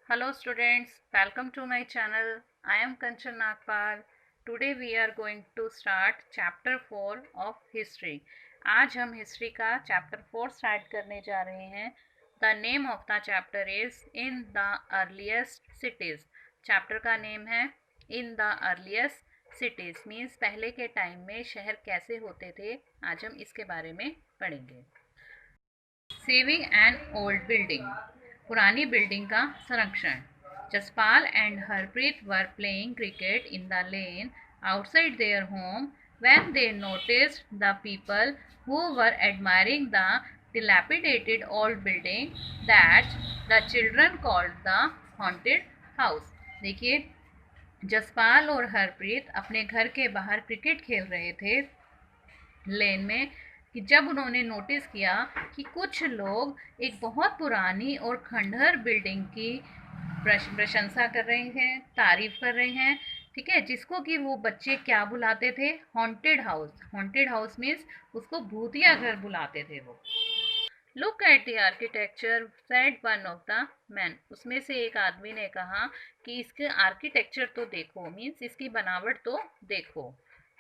Hello students, welcome to my channel. I am Kanchan Nagpal. Today we are going to start chapter 4 of history. आज हम history का chapter 4 start करने जा रहे हैं. The name of the chapter is in the earliest cities. Chapter का name है in the earliest cities, means पहले के टाइम में शहर कैसे होते थे. आज हम इसके बारे में पढ़ेंगे. सेविंग एन ओल्ड बिल्डिंग, पुरानी बिल्डिंग का संरक्षण. Jaspal and Harpreet were playing cricket in the lane outside their home when they noticed the people who were admiring the dilapidated old building that the children called the haunted house. देखिए, जसपाल और हरप्रीत अपने घर के बाहर cricket खेल रहे थे लेन में कि जब उन्होंने नोटिस किया कि कुछ लोग एक बहुत पुरानी और खंडहर बिल्डिंग की प्रशंसा कर रहे हैं, तारीफ कर रहे हैं, ठीक है, जिसको कि वो बच्चे क्या बुलाते थे, haunted house. Haunted house means उसको भूतिया घर बुलाते थे वो. Look at the architecture said one of the man. उसमें से एक आदमी ने कहा कि इसके आर्किटेक्चर तो देखो, मीन्स इसकी बनावट तो देखो.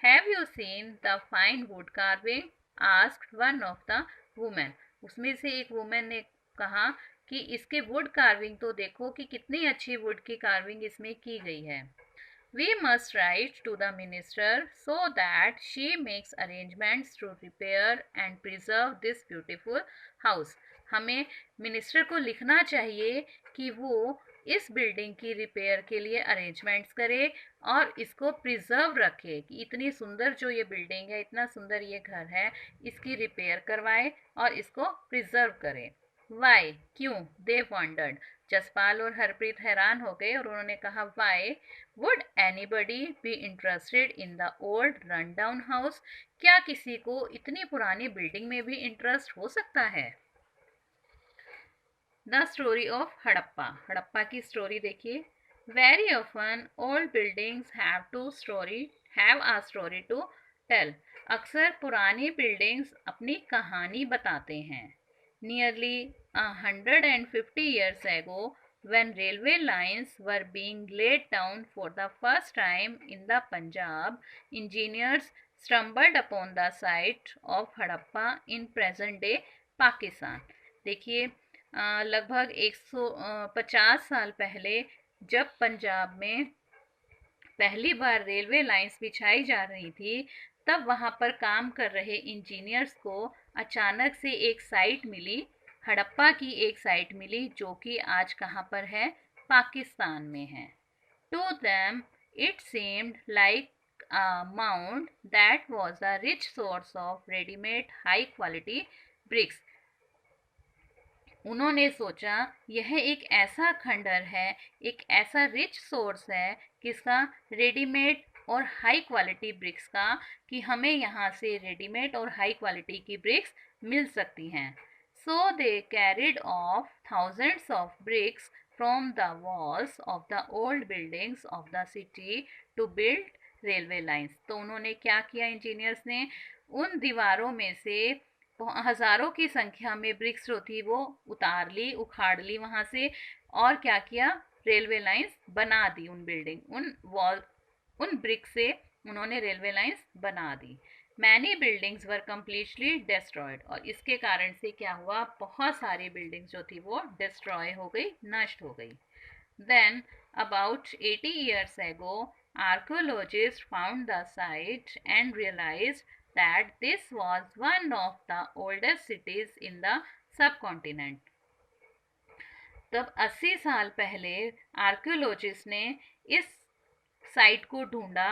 Have you seen the fine wood carving, asked one of the women. उसमें से एक वुमेन ने कहा कि इसके वुड कार्विंग तो देखो कि कितनी अच्छी वुड की कार्विंग इसमें की गई है. We must write to the minister so that she makes arrangements to repair and preserve this beautiful house. हमें मिनिस्टर को लिखना चाहिए कि वो इस बिल्डिंग की रिपेयर के लिए अरेंजमेंट्स करे और इसको प्रिजर्व रखे, कि इतनी सुंदर जो ये बिल्डिंग है, इतना सुंदर ये घर है, इसकी रिपेयर करवाए और इसको प्रिजर्व करे. वाई, क्यों? दे वंडर्ड. जसपाल और हरप्रीत हैरान हो गए और उन्होंने कहा, why would anybody be interested in the old run down house. क्या किसी को इतनी पुरानी बिल्डिंग में भी इंटरेस्ट हो सकता है. The story of Harappa. Harappa की स्टोरी देखिए. Very often old buildings have a story to tell. अक्सर पुरानी बिल्डिंग्स अपनी कहानी बताते हैं. Nearly 150 years ago, when railway lines were being laid down for the first time in the Punjab, engineers stumbled upon the site of Hadappa in present day Pakistan. देखिए, लगभग 150 साल पहले जब पंजाब में पहली बार रेलवे लाइंस बिछाई जा रही थी, तब वहाँ पर काम कर रहे इंजीनियर्स को अचानक से एक साइट मिली, हड़प्पा की एक साइट मिली, जो कि आज कहाँ पर है, पाकिस्तान में है. To them it seemed like a mound that was a rich source of ready-made high quality bricks. उन्होंने सोचा यह एक ऐसा खंडर है, एक ऐसा रिच सोर्स है किसका, रेडीमेड और हाई क्वालिटी ब्रिक्स का, कि हमें यहाँ से रेडीमेड और हाई क्वालिटी की ब्रिक्स मिल सकती हैं. So they carried off thousands of bricks from the walls of the old buildings of the city to build railway lines. तो उन्होंने क्या किया, इंजीनियर्स ने उन दीवारों में से हजारों की संख्या में ब्रिक्स जो थी वो उतार ली, उखाड़ ली वहां से, और क्या किया, रेलवे लाइंस बना दी. उन ब्रिक से उन्होंने रेलवे लाइंस बना दी. Many buildings were completely destroyed. और इसके कारण से क्या हुआ, बहुत सारी बिल्डिंग्स जो थी वो डिस्ट्रॉय हो गई, नष्ट हो गई. Then about 80 years ago, archaeologists found the site and realized that this was one of the oldest cities in the subcontinent. तब 80 साल पहले आर्कियोलॉजिस्ट ने इस साइट को ढूंढा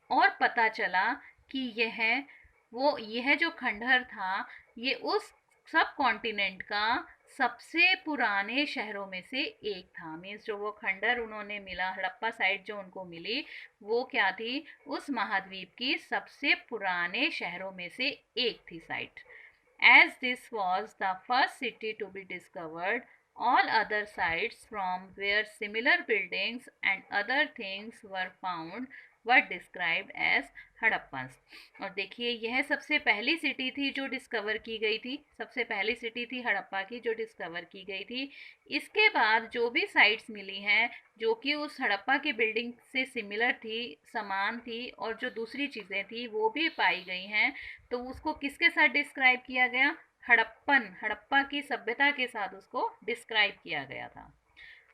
और पता चला कि यह जो खंडहर था, ये उस सब कॉन्टिनेंट का सबसे पुराने शहरों में से एक था. मीन्स जो वो खंडर उन्होंने मिला, हड़प्पा साइट जो उनको मिली, वो क्या थी, उस महाद्वीप की सबसे पुराने शहरों में से एक थी site. As this was the first city to be discovered, all other sites from where similar buildings and other things were found were described as Harappans. और देखिए यह सबसे पहली सिटी थी जो डिस्कवर की गई थी, सबसे पहली सिटी थी हड़प्पा की जो डिस्कवर की गई थी। इसके बाद जो भी साइट्स मिली हैं जो कि उस हड़प्पा की बिल्डिंग से सिमिलर थी, समान थी, और जो दूसरी चीज़ें थी वो भी पाई गई हैं, तो उसको किसके साथ डिस्क्राइब किया गया? हड़प्पा की सभ्यता के साथ उसको डिस्क्राइब किया गया था।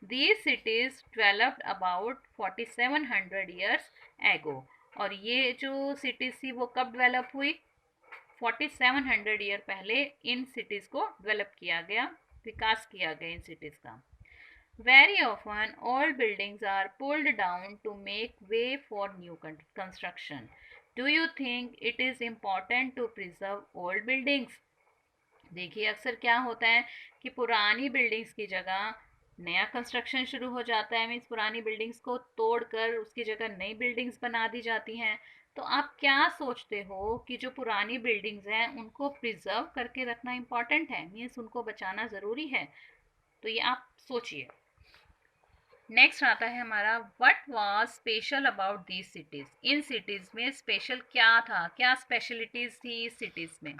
These cities developed about 4700 years ago। और ये जो सिटीज थी वो कब डेवलप हुई? 4700 ईयर पहले इन सिटीज को डेवलप किया गया, विकास किया गया इन सिटीज का। Very often old buildings are pulled down to make way for new construction. Do you think it is important to preserve old buildings? देखिए अक्सर क्या होता है कि पुरानी बिल्डिंग्स की जगह नया कंस्ट्रक्शन शुरू हो जाता है, मीन्स पुरानी बिल्डिंग्स को तोड़कर उसकी जगह नई बिल्डिंग्स बना दी जाती हैं। तो आप क्या सोचते हो कि जो पुरानी बिल्डिंग्स हैं उनको प्रिजर्व करके रखना इम्पॉर्टेंट है, मीन्स उनको बचाना ज़रूरी है? तो ये आप सोचिए। नेक्स्ट आता है हमारा what was special about these cities. In cities में स्पेशल क्या था, क्या स्पेशलिटीज़ थी इस सिटीज़ में?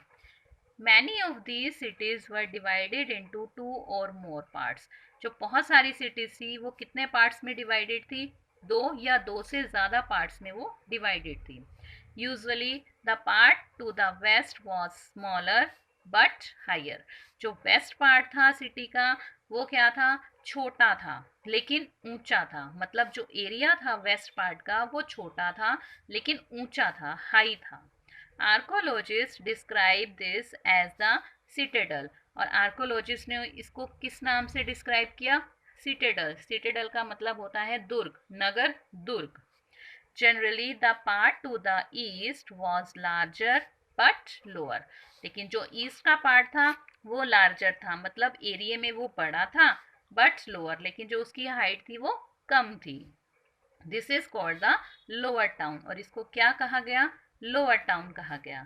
Many of these cities were divided into two or more parts। जो बहुत सारी cities थी वो कितने parts में divided थी? दो या दो से ज़्यादा parts में वो divided थी। Usually the part to the west was smaller but higher। जो west part था city का वो क्या था? छोटा था लेकिन ऊंचा था। मतलब जो एरिया था वेस्ट पार्ट का वो छोटा था लेकिन ऊंचा था, हाई था। Archaeologist describe this as the citadel. और आर्कोलॉजिस्ट ने इसको किस नाम से डिस्क्राइब किया? सिटेडल। सिटेडल का मतलब होता है दुर्ग, नगर, दुर्ग। Generally the part to the east was larger but lower. लेकिन जो ईस्ट का पार्ट था वो लार्जर था, मतलब एरिया में वो बड़ा था, बट लोअर, लेकिन जो उसकी हाइट थी वो कम थी। This is called the lower town. और इसको क्या कहा गया? लोअर टाउन कहा गया।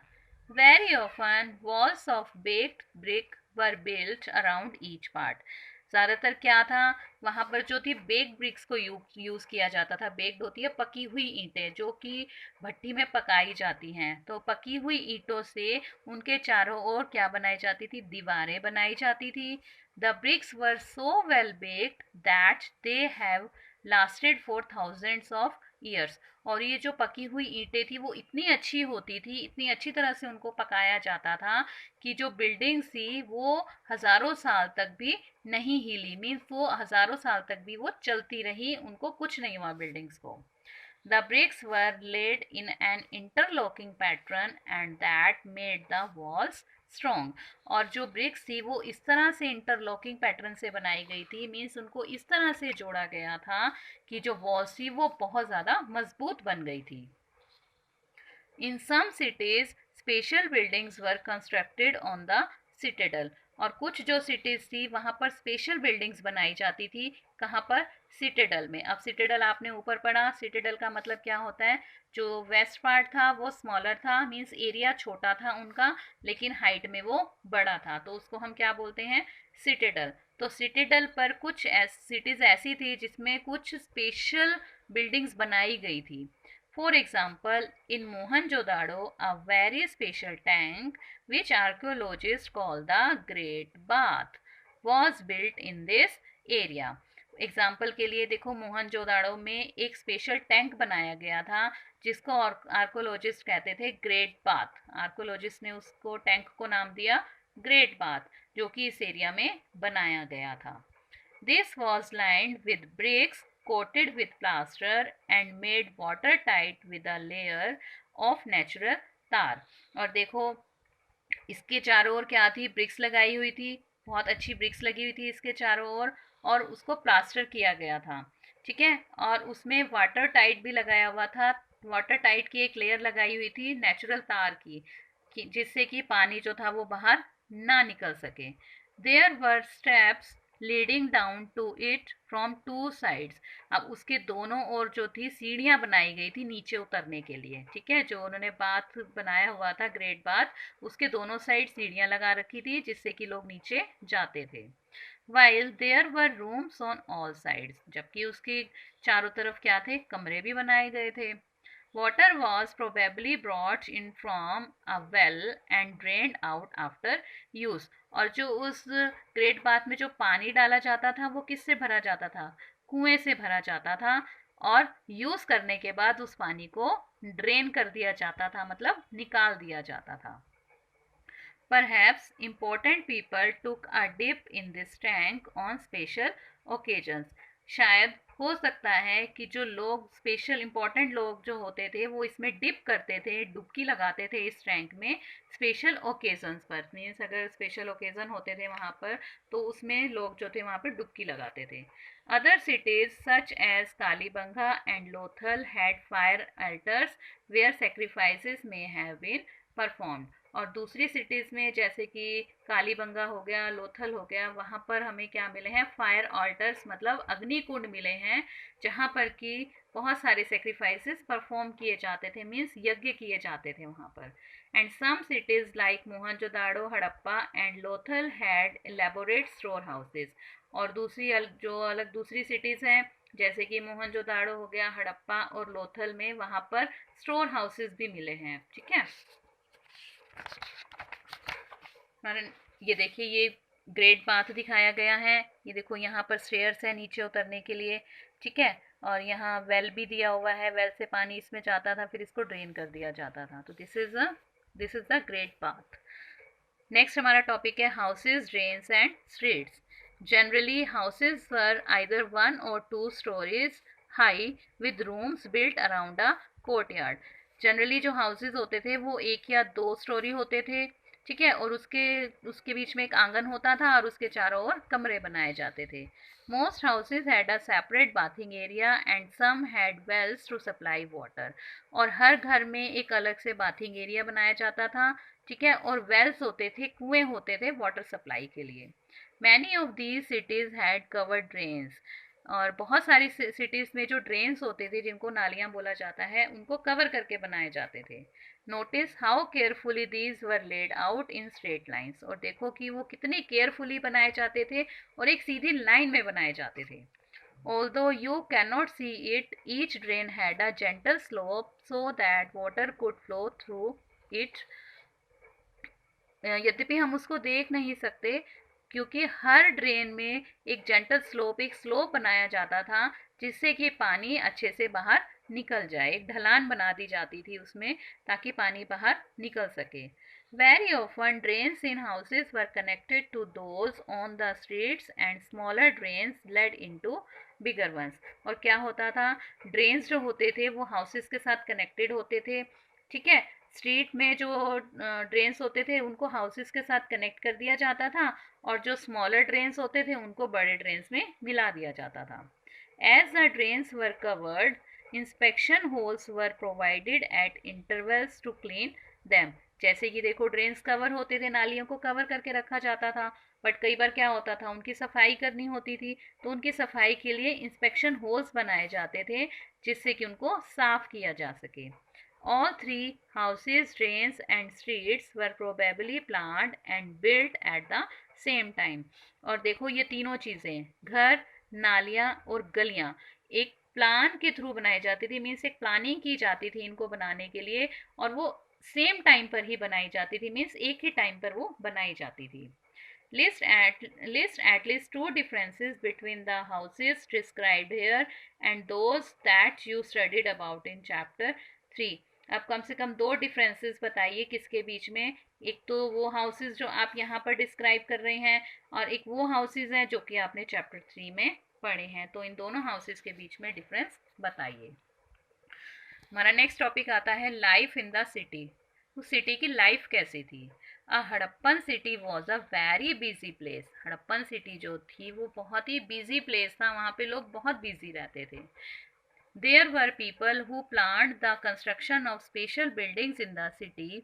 Very often walls of baked brick were built around each part. ज़्यादातर क्या था वहाँ पर जो थी बेक्ड ब्रिक्स को यूज़ किया जाता था। बेक्ड होती है पकी हुई ईंटें जो कि भट्टी में पकाई जाती हैं, तो पकी हुई ईंटों से उनके चारों ओर क्या बनाई जाती थी? दीवारें बनाई जाती थी। The bricks were so well baked that they have lasted for thousands of years. और ये जो पकी हुई ईंटें थी वो इतनी अच्छी होती थी, इतनी अच्छी तरह से उनको पकाया जाता था कि जो बिल्डिंग्स थी वो हज़ारों साल तक भी नहीं हिली, मीन्स वो हज़ारों साल तक भी वो चलती रही, उनको कुछ नहीं हुआ बिल्डिंग्स को। The bricks were laid in an interlocking pattern and that made the walls strong। और जो ब्रिक्स थी वो इस तरह से इंटरलॉकिंग पैटर्न से बनाई गई थी, मीन्स उनको इस तरह से जोड़ा गया था कि जो वॉल्स थी वो बहुत ज़्यादा मजबूत बन गई थी। In some cities, special buildings were constructed on the citadel। और कुछ जो सिटीज़ थी वहाँ पर स्पेशल बिल्डिंग्स बनाई जाती थी। कहाँ पर? सिटेडल में। अब सिटेडल आपने ऊपर पढ़ा, सिटेडल का मतलब क्या होता है? जो वेस्ट पार्ट था वो स्मॉलर था, मीन्स एरिया छोटा था उनका, लेकिन हाइट में वो बड़ा था, तो उसको हम क्या बोलते हैं? सिटेडल। तो सिटेडल पर कुछ सिटीज़ ऐसी थी जिसमें कुछ स्पेशल बिल्डिंग्स बनाई गई थी। For example, in Mohenjo-daro, a very special tank, which archaeologists call the Great Bath, was built in this area। Example के लिए देखो, मोहनजोदाड़ो में एक स्पेशल टैंक बनाया गया था जिसको आर्कोलॉजिस्ट कहते थे ग्रेट बाथ। आर्कोलॉजिस्ट ने उसको टैंक को नाम दिया ग्रेट बाथ, जो कि इस एरिया में बनाया गया था। This was lined with bricks coated with plaster and made watertight with a layer of natural tar। और देखो इसके चारों ओर क्या थी? ब्रिक्स लगाई हुई थी, बहुत अच्छी ब्रिक्स लगी हुई थी इसके चारों ओर, और उसको प्लास्टर किया गया था, ठीक है। और उसमें वाटर टाइट भी लगाया हुआ था। वाटर टाइट की एक लेयर लगाई हुई थी नेचुरल तार की, जिससे कि पानी जो था वो बाहर ना निकल सके। There were steps leading down to it from two sides. अब उसके दोनों ओर जो थी सीढ़ियाँ बनाई गई थी नीचे उतरने के लिए, ठीक है। जो उन्होंने बाथ बनाया हुआ था ग्रेट बाथ, उसके दोनों साइड सीढ़ियाँ लगा रखी थी जिससे कि लोग नीचे जाते थे। While there were rooms on all sides, जबकि उसके चारों तरफ क्या थे? कमरे भी बनाए गए थे। Water was probably brought in from a well and drained out after use. और जो उस ग्रेट बाथ में जो पानी डाला जाता था वो किससे भरा जाता था? कुएं से भरा जाता था, और यूज करने के बाद उस पानी को ड्रेन कर दिया जाता था, मतलब निकाल दिया जाता था. Perhaps important people took a dip in this tank on special occasions. शायद हो सकता है कि जो लोग स्पेशल इम्पोर्टेंट लोग जो होते थे वो इसमें डिप करते थे, डुबकी लगाते थे इस टैंक में स्पेशल ओकेजन्स पर. मीन्स अगर स्पेशल ओकेजन होते थे वहाँ पर तो उसमें लोग जो थे वहाँ पर डुबकी लगाते थे. Other cities such as Kalibanga and Lothal had fire altars where sacrifices may have been perform. और दूसरी सिटीज़ में जैसे कि कालीबंगा हो गया, लोथल हो गया, वहाँ पर हमें क्या मिले हैं? फायर ऑल्टर्स, मतलब अग्नि कुंड मिले हैं जहाँ पर कि बहुत सारे सेक्रीफाइसेस परफॉर्म किए जाते थे, मीन्स यज्ञ किए जाते थे वहाँ पर. And some cities like Mohenjodaro, Harappa and Lothal had elaborate store houses. और जो अलग दूसरी सिटीज़ हैं जैसे कि मोहनजोदाड़ो हो गया, हड़प्पा और लोथल में वहाँ पर स्टोर हाउसेज भी मिले हैं. ठीक है. ये देखिए, ये ग्रेट बाथ दिखाया गया है. ये देखो यहाँ पर स्टेयर्स है नीचे उतरने के लिए. ठीक है. और यहाँ वेल भी दिया हुआ है, वेल से पानी इसमें जाता था, फिर इसको ड्रेन कर दिया जाता था. तो this is the great bath. Next हमारा टॉपिक है houses, drains and streets. Generally houses were either 1 or 2 stories high with rooms built around a courtyard. Generally जो हाउसेज होते थे वो 1 या 2 स्टोरी होते थे. ठीक है. और उसके बीच में एक आंगन होता था और उसके चारों ओर कमरे बनाए जाते थे. Most houses had a separate bathing area and some had wells to supply water. और हर घर में एक अलग से बाथिंग एरिया बनाया जाता था. ठीक है. और वेल्स होते थे, कुएं होते थे वाटर सप्लाई के लिए. Many of these cities had covered drains. और बहुत सारी सिटीज़ में जो ड्रेन्स होते थे, जिनको नालियाँ बोला जाता है, उनको कवर करके बनाए जाते थे. Notice how carefully these were laid out in straight lines. और देखो कि वो कितने केयरफुली बनाए जाते थे और एक सीधी लाइन में बनाए जाते थे. Although you cannot see it, each drain had a gentle slope so that water could flow through it. यद्यपि हम उसको देख नहीं सकते क्योंकि हर ड्रेन में एक जेंटल स्लोप, एक स्लोप बनाया जाता था जिससे कि पानी अच्छे से बाहर निकल जाए. एक ढलान बना दी जाती थी उसमें ताकि पानी बाहर निकल सके. Very often drains in houses were connected to those on the streets and smaller drains led into bigger ones. और क्या होता था? ड्रेन्स जो होते थे वो हाउसेज के साथ कनेक्टेड होते थे. ठीक है. स्ट्रीट में जो ड्रेन्स होते थे उनको हाउसेस के साथ कनेक्ट कर दिया जाता था और जो स्मॉलर ड्रेन्स होते थे उनको बड़े ड्रेन्स में मिला दिया जाता था. As the drains were covered, inspection holes were provided at intervals to clean them. जैसे कि देखो, ड्रेन्स कवर होते थे, नालियों को कवर करके रखा जाता था, बट कई बार क्या होता था, उनकी सफाई करनी होती थी, तो उनकी सफाई के लिए इंस्पेक्शन होल्स बनाए जाते थे जिससे कि उनको साफ किया जा सके. All three houses, drains and streets were probably planned and built at the same time. और देखो, ये तीनों चीज़ें, घर, नालियाँ और गलियाँ, एक प्लान के थ्रू बनाई जाती थी. मीन्स एक प्लानिंग की जाती थी इनको बनाने के लिए और वो सेम टाइम पर ही बनाई जाती थी. मीन्स एक ही टाइम पर वो बनाई जाती थी. List at least two differences between the houses described here and those that you studied about in chapter 3. अब कम से कम 2 डिफरेंसेस बताइए किसके बीच में. एक तो वो हाउसेस जो आप यहाँ पर डिस्क्राइब कर रहे हैं और एक वो हाउसेस हैं जो कि आपने चैप्टर 3 में पढ़े हैं. तो इन दोनों हाउसेस के बीच में डिफरेंस बताइए. हमारा नेक्स्ट टॉपिक आता है लाइफ इन द सिटी. उस सिटी की लाइफ कैसी थी? Harappan city was a very busy place. Harappan city जो थी वो बहुत ही बिजी प्लेस था. वहाँ पे लोग बहुत बिजी रहते थे. There were people who planned the construction of special buildings in the city.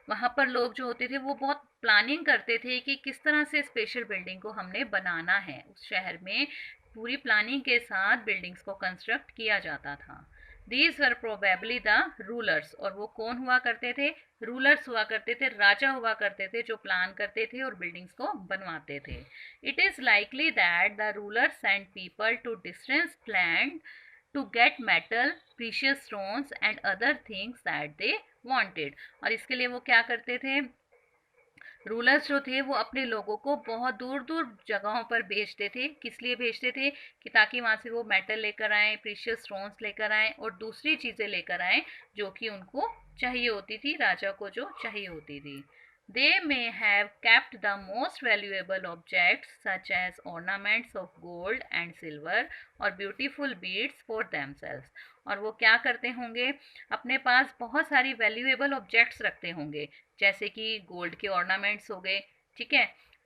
वहाँ पर लोग जो होते थे वो बहुत प्लानिंग करते थे कि किस तरह से स्पेशल बिल्डिंग को हमने बनाना है. उस शहर में पूरी प्लानिंग के साथ बिल्डिंग्स को कंस्ट्रक्ट किया जाता था. These were probably the rulers. और वो कौन हुआ करते थे? रूलर्स हुआ करते थे, राजा हुआ करते थे जो प्लान करते थे और बिल्डिंग्स को बनवाते थे. It is likely that the rulers sent people to distant land to get metal, precious stones and other things that they wanted. और इसके लिए वो क्या करते थे, रूलर्स जो थे वो अपने लोगों को बहुत दूर दूर जगहों पर भेजते थे। किस लिए भेजते थे, कि ताकि वहाँ से वो मेटल लेकर आए, प्रीशियस स्टोन्स लेकर आए और दूसरी चीज़ें लेकर आए जो कि उनको चाहिए होती थी, राजा को जो चाहिए होती थी। They may have kept the most valuable objects such as ornaments of gold and silver or beautiful beads for themselves. और वो क्या करते होंगे, अपने पास बहुत सारी वैल्यूएबल ऑब्जेक्ट्स रखते होंगे, जैसे कि गोल्ड के ऑर्नामेंट्स हो गए, ठीक है,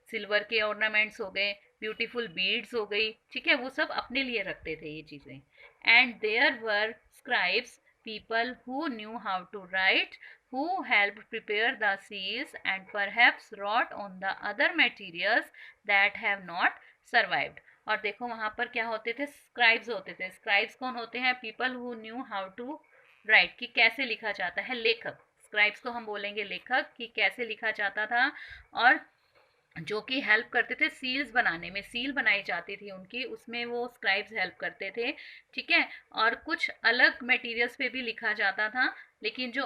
सिल्वर के ऑर्नामेंट्स हो गए, ब्यूटीफुल बीड्स हो गई, ठीक है, वो सब अपने लिए रखते थे ये चीज़ें। And there were scribes, people who knew how to write, who helped prepare the seals and perhaps wrought on the other materials that have not survived. और देखो वहां पर क्या होते थे, स्क्राइब्स होते थे। स्क्राइब्स कौन होते हैं, people who knew how to write, कि कैसे लिखा जाता है, लेखक। स्क्राइब्स को हम बोलेंगे लेखक, कि कैसे लिखा जाता था, और जो कि हेल्प करते थे सील्स बनाने में, सील बनाई जाती थी उनकी, उसमें वो स्क्राइब्स हेल्प करते थे, ठीक है। और कुछ अलग मटेरियल्स पे भी लिखा जाता था, लेकिन जो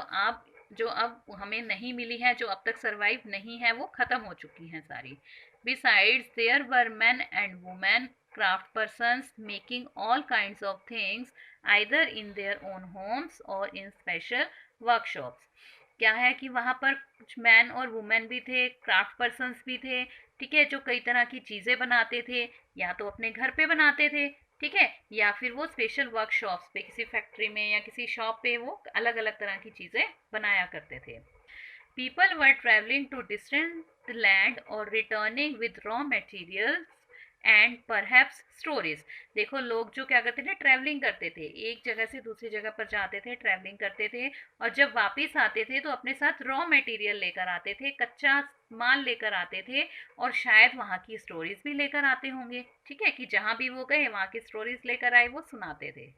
अब हमें नहीं मिली है, जो अब तक सरवाइव नहीं है, वो ख़त्म हो चुकी हैं सारी। Besides there were men and women craft persons making all kinds of things either in their own homes or in special workshops. क्या है कि वहाँ पर कुछ मैन और वुमेन भी थे, क्राफ्ट पर्सन्स भी थे, ठीक है, जो कई तरह की चीज़ें बनाते थे, या तो अपने घर पे बनाते थे, ठीक है, या फिर वो स्पेशल वर्कशॉप्स पे, किसी फैक्ट्री में या किसी शॉप पे वो अलग अलग तरह की चीज़ें बनाया करते थे। People were travelling to distant land और returning with raw materials and perhaps stories. देखो लोग जो क्या करते थे, ट्रैवलिंग करते थे, एक जगह से दूसरी जगह पर जाते थे, ट्रैवलिंग करते थे, और जब वापस आते थे तो अपने साथ रॉ मटेरियल लेकर आते थे, कच्चा माल लेकर आते थे, और शायद वहाँ की स्टोरीज भी लेकर आते होंगे, ठीक है, कि जहाँ भी वो गए वहाँ की स्टोरीज लेकर आए, वो सुनाते थे।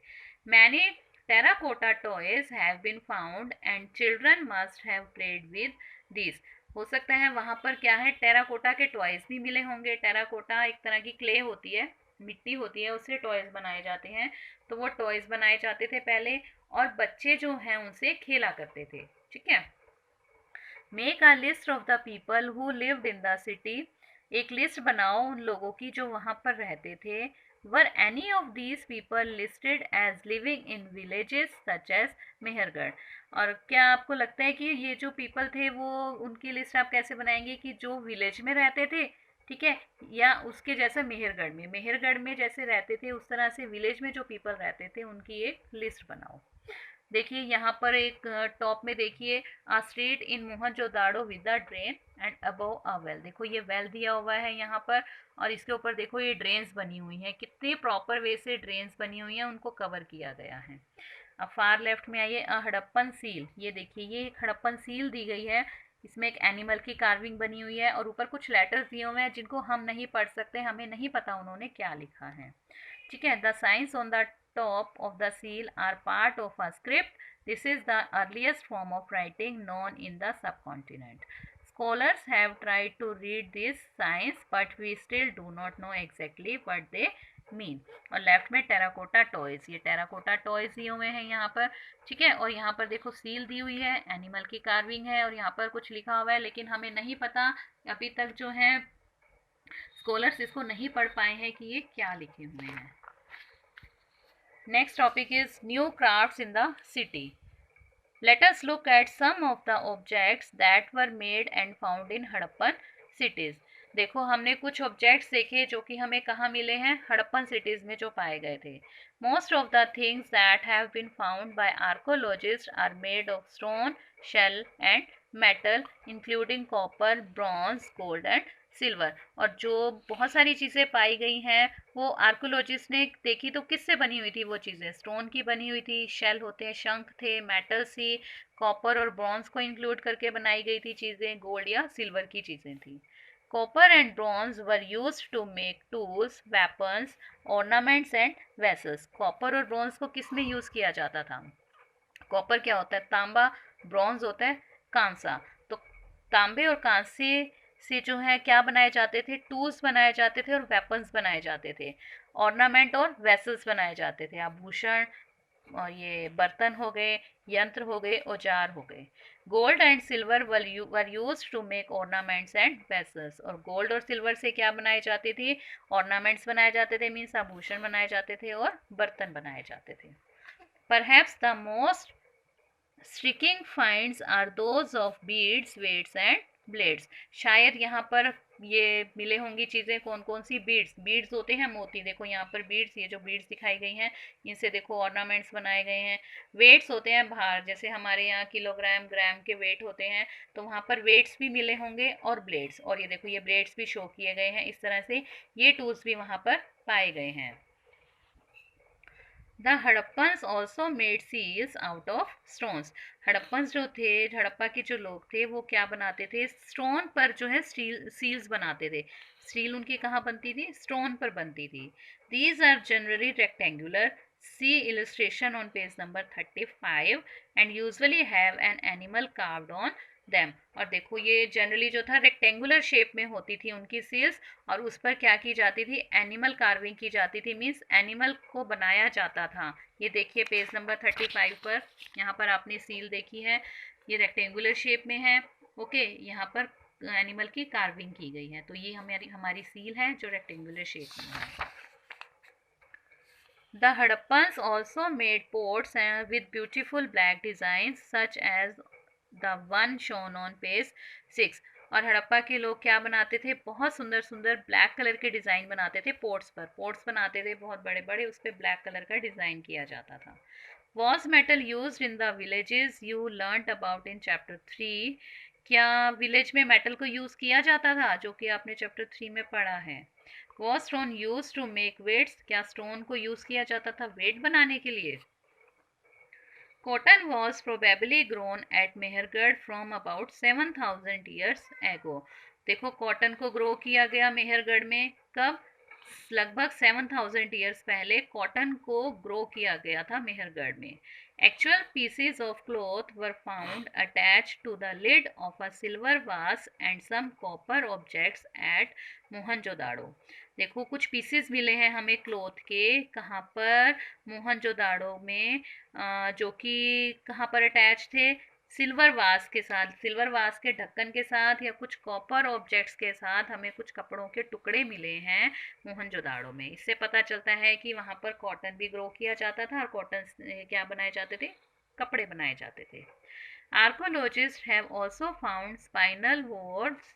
Many terracotta toys have been found and children must have played with these. हो सकता है वहां पर क्या है, टेराकोटा के टॉयज भी मिले होंगे। टेराकोटा एक तरह की क्ले होती है, मिट्टी होती है, उससे टॉयज बनाए जाते हैं, तो वो टॉयज बनाए जाते थे पहले, और बच्चे जो हैं उनसे खेला करते थे, ठीक है। Make a list of the people who lived in the city, एक लिस्ट बनाओ उन लोगों की जो वहाँ पर रहते थे। Were any of these people listed as living in villages such as Mehrgarh. और क्या आपको लगता है कि ये जो पीपल थे वो, उनकी लिस्ट आप कैसे बनाएंगे, कि जो विलेज में रहते थे, ठीक है, या उसके जैसा मेहरगढ़ में, मेहरगढ़ में जैसे रहते थे उस तरह से विलेज में जो पीपल रहते थे उनकी एक लिस्ट बनाओ। देखिए यहाँ पर एक टॉप में देखिए, a street in Mohenjodaro with a drain and above a well. देखो ये वेल दिया हुआ है यहाँ पर, और इसके ऊपर देखो ये ड्रेन्स बनी हुई हैं, कितने प्रॉपर वे से ड्रेन्स बनी हुई हैं, उनको कवर किया गया है। अब फार लेफ्ट में आइए, अ हड़प्पन सील, ये देखिए ये एक हड़प्पन सील दी गई है, इसमें एक एनिमल की कार्विंग बनी हुई है, और ऊपर कुछ लेटर्स दिए हुए हैं जिनको हम नहीं पढ़ सकते, हमें नहीं पता उन्होंने क्या लिखा है, ठीक है। The science on the top of the seal are part of a script. This is the earliest form of writing known in the subcontinent. Scholars have tried to read these signs, but we still do not know exactly what they mean. और left में terracotta toys, ये terracotta toys दिए हुए हैं यहाँ पर, ठीक है, और यहाँ पर देखो सील दी हुई है, एनिमल की कार्विंग है, और यहाँ पर कुछ लिखा हुआ है, लेकिन हमें नहीं पता अभी तक, जो है स्कॉलर्स इसको नहीं पढ़ पाए हैं कि ये क्या लिखे हुए हैं। Next topic is new crafts in the city. Let us look at some of the objects that were made and found in Harappan cities. देखो हमने कुछ ऑब्जेक्ट्स देखे जो कि हमें कहाँ मिले हैं, हड़प्पन सिटीज़ में जो पाए गए थे। Most of the things that have been found by archaeologists are made of stone, shell and metal, including copper, bronze, gold and silver. और जो बहुत सारी चीज़ें पाई गई हैं वो आर्कोलॉजिस्ट ने देखी तो किससे बनी हुई थी वो चीज़ें, स्टोन की बनी हुई थी, शेल होते हैं, शंख थे, मेटल सी, कॉपर और ब्रॉन्ज को इंक्लूड करके बनाई गई थी चीज़ें, गोल्ड या सिल्वर की चीज़ें थी। Copper and bronze were used to make tools, weapons, ornaments and vessels. Copper और ब्रॉन्ज को किस में यूज़ किया जाता था, कॉपर क्या होता है, तांबा, ब्रॉन्ज होता है कांसा, तो तांबे और कांसे से जो है क्या बनाए जाते थे, टूल्स बनाए जाते थे और वेपन्स बनाए जाते थे, ऑर्नामेंट और वेसल्स बनाए जाते थे, आभूषण और ये बर्तन हो गए, यंत्र हो गए, औजार हो गए। Gold and silver were use to make ornaments and vessels, और गोल्ड और सिल्वर से क्या बनाए जाते थे, ऑर्नामेंट्स बनाए जाते थे, मीन्स आभूषण बनाए जाते थे और बर्तन बनाए जाते थे। Perhaps the most striking finds are those of beads, weights and blades. शायद यहाँ पर ये मिले होंगी चीज़ें, कौन कौन सी, बीड्स, बीड्स होते हैं मोती, देखो यहाँ पर बीड्स, ये जो बीड्स दिखाई गई हैं इनसे देखो ऑर्नामेंट्स बनाए गए हैं। वेट्स होते हैं भार, जैसे हमारे यहाँ किलोग्राम ग्राम के वेट होते हैं, तो वहाँ पर वेट्स भी मिले होंगे, और ब्लेड्स, और ये देखो ये ब्लेड्स भी शो किए गए हैं, इस तरह से ये टूल्स भी वहाँ पर पाए गए हैं। The Harappans also made seals out of stones. Harappans जो थे, हड़प्पा के जो लोग थे वो क्या बनाते थे, स्टोन पर जो है स्टील सील्स बनाते थे। स्टील उनकी कहाँ बनती थी, स्टोन पर बनती थी। These are generally rectangular, see illustration on page number 35, and usually have an animal carved on them. और देखो ये जनरली जो था रेक्टेंगुलर शेप में होती थी उनकी सील्स, और उस पर क्या की जाती थी, एनिमल कार्विंग की जाती थी, मीन्स एनिमल को बनाया जाता था। ये देखिए पेज नंबर 35 पर, यहाँ पर आपने सील देखी है, ये रेक्टेंगुलर शेप में है, ओके, यहाँ पर एनिमल की कार्विंग की गई है, तो ये हमारी सील है जो रेक्टेंगुलर शेप में है। The Hadappans also made pots with beautiful black designs such as the one shown on page 6। और हड़प्पा के लोग क्या बनाते थे, बहुत सुंदर सुंदर ब्लैक कलर के डिज़ाइन बनाते थे पोर्ट्स पर, पोर्ट्स बनाते थे बहुत बड़े बड़े, उस पर ब्लैक कलर का डिज़ाइन किया जाता था। Was metal use in the villages you learned about in chapter 3। क्या विलेज में मेटल को यूज़ किया जाता था, जो कि आपने चैप्टर 3 में पढ़ा है। Was stone use to make weights, क्या स्टोन को यूज़ किया जाता था वेट बनाने के लिए। Cotton was probably grown at Mehrgarh from about 7000 years ago। देखो कॉटन को ग्रो किया गया मेहरगढ़ में कब, लगभग 7000 ईयर्स पहले कॉटन को ग्रो किया गया था मेहरगढ़ में। Actual pieces of cloth were found attached to the lid of a silver vase and some copper objects at Mohenjodaro. देखो कुछ पीसेस मिले हैं हमें क्लॉथ के, कहाँ पर, मोहनजोदाड़ो में, जो कि कहाँ पर अटैच थे, सिल्वर वास के साथ, सिल्वर वास के ढक्कन के साथ, या कुछ कॉपर ऑब्जेक्ट्स के साथ हमें कुछ कपड़ों के टुकड़े मिले हैं मोहनजोदाड़ो में। इससे पता चलता है कि वहाँ पर कॉटन भी ग्रो किया जाता था, और कॉटन से क्या बनाए जाते थे, कपड़े बनाए जाते थे। Archaeologist have also found spinal wards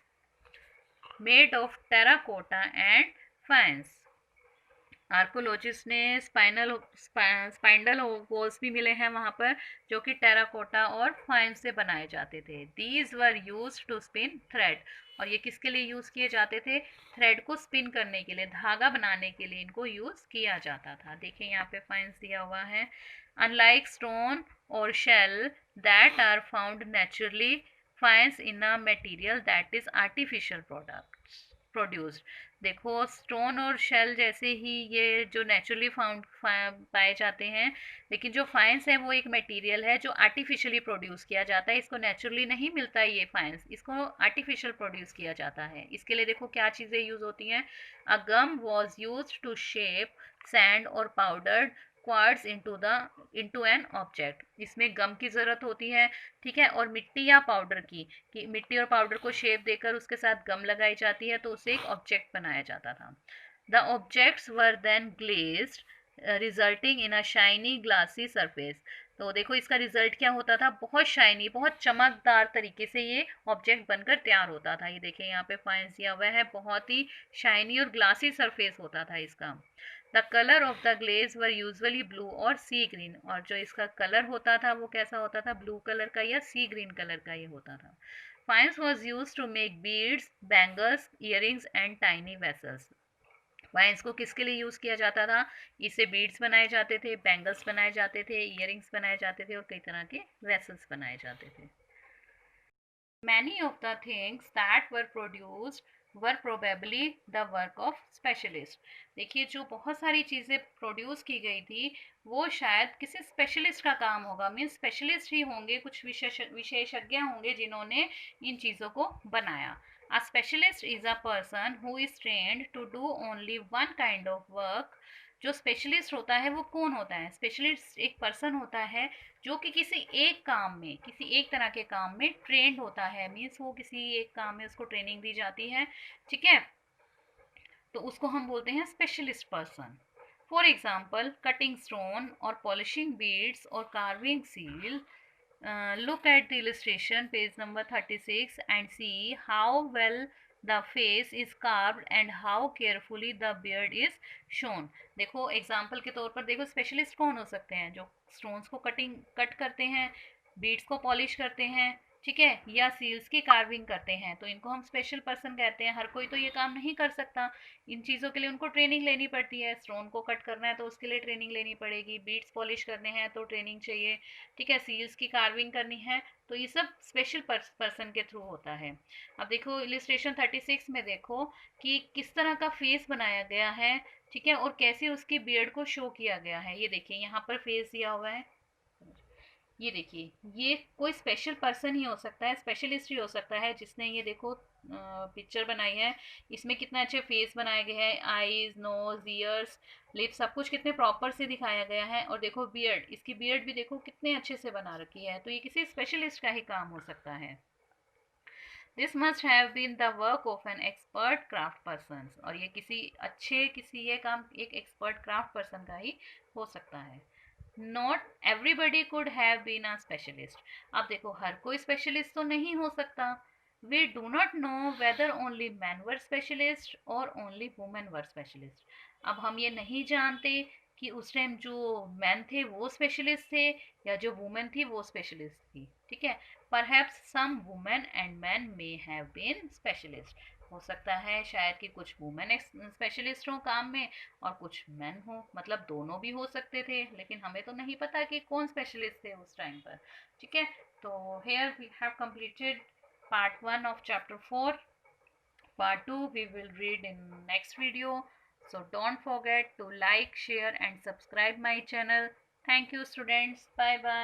made of terracotta and फाइंस। Archaeologist ने स्पाइंडल वॉल्स भी मिले हैं वहाँ पर, जो कि टेराकोटा और फाइन से बनाए जाते थे। These were use to spin thread, और ये किसके लिए यूज़ किए जाते थे, थ्रेड को स्पिन करने के लिए, धागा बनाने के लिए इनको यूज़ किया जाता था। देखिए यहाँ पे फाइंस दिया हुआ है। अनलाइक स्टोन और shell that are found naturally, faience in a material that is artificial produced. देखो स्टोन और शेल जैसे ही ये जो नेचुरली फाउंड पाए जाते हैं, लेकिन जो फाइंस है वो एक मटेरियल है जो आर्टिफिशियली प्रोड्यूस किया जाता है, इसको नेचुरली नहीं मिलता है ये फाइंस, इसको आर्टिफिशियल प्रोड्यूस किया जाता है। इसके लिए देखो क्या चीज़ें यूज़ होती हैं। A gum was used to shape sand और powdered quartz into an object. इसमें गम की ज़रूरत होती है, ठीक है, और मिट्टी या पाउडर की, कि मिट्टी और पाउडर को शेप देकर उसके साथ गम लगाई जाती है तो उससे एक ऑब्जेक्ट बनाया जाता था। The objects were then glazed resulting in a shiny glassy surface. तो देखो इसका रिजल्ट क्या होता था, बहुत शाइनी, बहुत चमकदार तरीके से ये ऑब्जेक्ट बनकर तैयार होता था। ये देखिए यहाँ पे फाइंस दिया हुआ है, बहुत ही शाइनी और ग्लासी सरफेस होता था इसका। The colour of the glaze were usually blue और सी ग्रीन, और जो इसका कलर होता था वो कैसा होता था, ब्लू कलर का या सी ग्रीन कलर का ये होता था। Faience was used to make beads, bangles, earrings and tiny vessels. वाइन्स को किसके लिए यूज़ किया जाता था, इससे बीड्स बनाए जाते थे, बैंगल्स बनाए जाते थे, इयरिंग्स बनाए जाते थे, और कई तरह के वेसल्स बनाए जाते थे। Many of the things that were produced were probably the work of specialist। देखिए जो बहुत सारी चीज़ें प्रोड्यूस की गई थी वो शायद किसी स्पेशलिस्ट का काम होगा, मीन्स स्पेशलिस्ट ही होंगे, कुछ विशेषज्ञ होंगे जिन्होंने इन चीज़ों को बनाया। A specialist is a person who is trained to do only one kind of work. जो स्पेशलिस्ट होता है वो कौन होता है? स्पेशलिस्ट एक पर्सन होता है जो कि किसी एक काम में, किसी एक तरह के काम में ट्रेंड होता है, मीन्स वो किसी एक काम में उसको ट्रेनिंग दी जाती है, ठीक है, तो उसको हम बोलते हैं specialist person. For example cutting stone और पॉलिशिंग बीड्स और carving seal. Look at the illustration page number 36 and see how well the face is carved and how carefully the beard is shown. देखो example के तौर पर देखो specialist कौन हो सकते हैं? जो स्टोन्स को कट करते हैं, बीड्स को पॉलिश करते हैं, ठीक है, या सील्स की कार्विंग करते हैं, तो इनको हम स्पेशल पर्सन कहते हैं. हर कोई तो ये काम नहीं कर सकता, इन चीज़ों के लिए उनको ट्रेनिंग लेनी पड़ती है. स्टोन को कट करना है तो उसके लिए ट्रेनिंग लेनी पड़ेगी, बीड्स पॉलिश करने हैं तो ट्रेनिंग चाहिए, ठीक है, सील्स की कार्विंग करनी है, तो ये सब स्पेशल पर्सन के थ्रू होता है. अब देखो इलिस्ट्रेशन 36 में देखो कि किस तरह का फेस बनाया गया है, ठीक है, और कैसे उसकी बियर्ड को शो किया गया है. ये देखिए यहाँ पर फेस दिया हुआ है, ये देखिए, ये कोई स्पेशल पर्सन ही हो सकता है, स्पेशलिस्ट ही हो सकता है जिसने ये देखो पिक्चर बनाई है. इसमें कितना अच्छे फेस बनाए गए हैं, आईज, नोज, ईयर्स, लिप्स, सब कुछ कितने प्रॉपर से दिखाया गया है. और देखो बियर्ड, इसकी बियर्ड भी देखो कितने अच्छे से बना रखी है, तो ये किसी स्पेशलिस्ट का ही काम हो सकता है. This must have been the work of an expert craft person. और ये किसी ये काम एक एक्सपर्ट क्राफ्ट पर्सन का ही हो सकता है. Not everybody could have been a specialist. अब देखो हर कोई स्पेशलिस्ट तो नहीं हो सकता. We do not know whether only man were specialist और ओनली वुमेन वर स्पेशलिस्ट. अब हम ये नहीं जानते कि उस टाइम जो मैन थे वो स्पेशलिस्ट थे या जो वुमेन थी वो स्पेशलिस्ट थी, ठीक है. Perhaps some women and man may have been specialist. हो सकता है शायद कि कुछ वुमेन स्पेशलिस्ट हों काम में और कुछ मैन हो, मतलब दोनों भी हो सकते थे, लेकिन हमें तो नहीं पता कि कौन स्पेशलिस्ट थे उस टाइम पर, ठीक है. तो here we have completed part 1 of chapter 4. Part 2 we will read in next video. So don't forget to like, share and subscribe my channel. Thank you students. Bye bye.